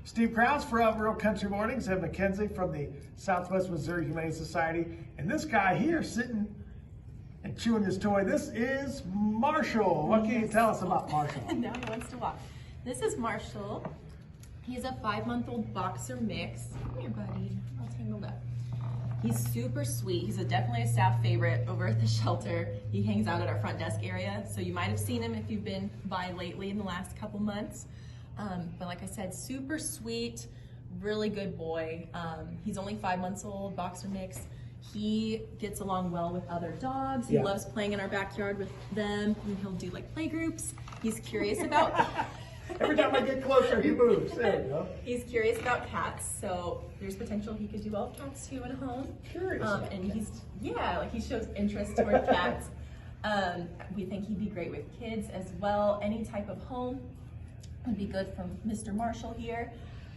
Steve Krause for Real Country Mornings and Mackenzie from the Southwest Missouri Humane Society. And this guy here sitting and chewing his toy, this is Marshall. What can you tell us about Marshall? Now he wants to walk. This is Marshall. He's a 5-month-old boxer mix. Come here, buddy. All tangled up. He's super sweet. He's definitely a staff favorite over at the shelter. He hangs out at our front desk area, so you might have seen him if you've been by lately in the last couple months. But like I said, super sweet, really good boy. He's only 5 months old, boxer mix. He gets along well with other dogs. He loves playing in our backyard with them, and he'll do like play groups. He's curious about... Every time I get closer, he moves. There we go. He's curious about cats, so there's potential he could do well with cats too at home. Curious. And he shows interest toward cats. We think he'd be great with kids as well. Any type of home would be good from Mr. Marshall here.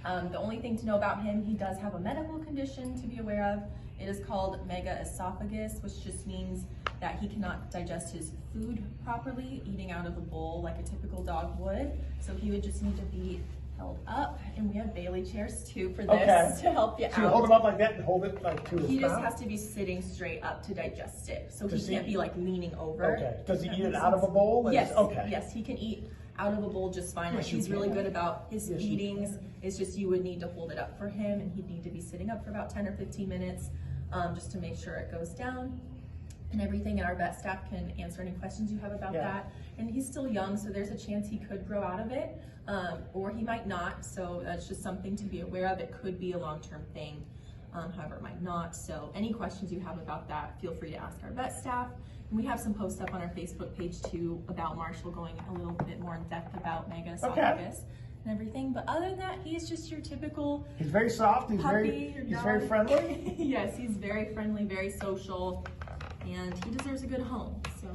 The only thing to know about him, he does have a medical condition to be aware of. It is called megaesophagus, which just means that he cannot digest his food properly, eating out of a bowl like a typical dog would. So he would just need to be held up, and we have Bailey chairs too for this to help you out. So you hold him up like that and hold it like to his mouth? He just has to be sitting straight up to digest it, so he can't be like leaning over. Okay. Does he eat it out of a bowl? Yes. Okay. Yes, he can eat out of a bowl just fine. Like he's really good about his feedings. It's just you would need to hold it up for him, and he'd need to be sitting up for about 10 or 15 minutes just to make sure it goes down and everything. And our vet staff can answer any questions you have about that. And he's still young, so there's a chance he could grow out of it, or he might not. So that's just something to be aware of. It could be a long-term thing, however it might not. So any questions you have about that, feel free to ask our vet staff. And we have some posts up on our Facebook page too about Marshall, going a little bit more in depth about megaesophagus and everything. But other than that, he's just your typical He's very soft. He's puppy, very friendly. Yes, he's very friendly, very social, and he deserves a good home. So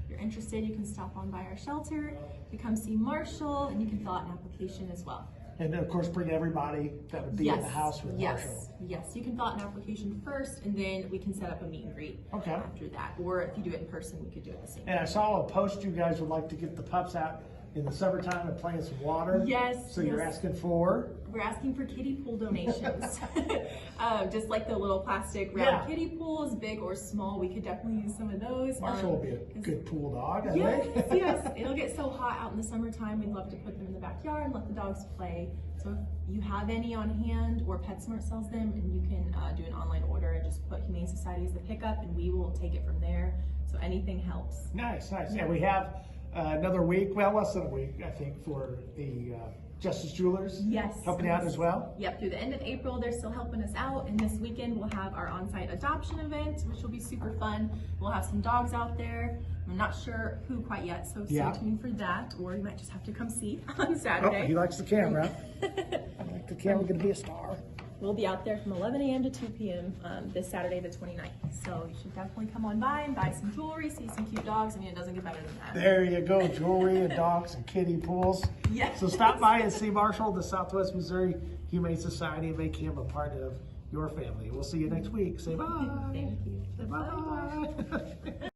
if you're interested, you can stop on by our shelter to come see Marshall, and you can fill out an application as well. And of course, bring everybody that would be in the house with Marshall. Yes, you can fill out an application first, and then we can set up a meet and greet after that. Or if you do it in person, we could do it the same. And I saw a post you guys would like to get the pups out in the summertime and play in some water. Yes. So you're asking for? We're asking for kiddie pool donations. Just like the little plastic round kiddie pools, big or small, we could definitely use some of those. Marshall will be a good pool dog, I think. Yes. It'll get so hot out in the summertime, we'd love to put them in the backyard and let the dogs play. So if you have any on hand, or PetSmart sells them, and you can do an online order and just put Humane Society as the pickup, and we will take it from there. So anything helps. Nice. And we have another week, well, less than a week, I think, for the Justice Jewelers. Yes. Helping out as well. Yep, through the end of April, they're still helping us out. And this weekend, we'll have our on-site adoption event, which will be super fun. We'll have some dogs out there. I'm not sure who quite yet, so stay tuned for that. Or you might just have to come see on Saturday. Oh, he likes the camera. I like the camera, going to be a star. We'll be out there from 11 a.m. to 2 p.m. This Saturday, the 29th. So you should definitely come on by and buy some jewelry, see some cute dogs. I mean, it doesn't get better than that. There you go, jewelry and dogs and kiddie pools. Yes. So stop by and see Marshall, the Southwest Missouri Humane Society, and make him a part of your family. We'll see you next week. Say bye. Thank you. Say bye.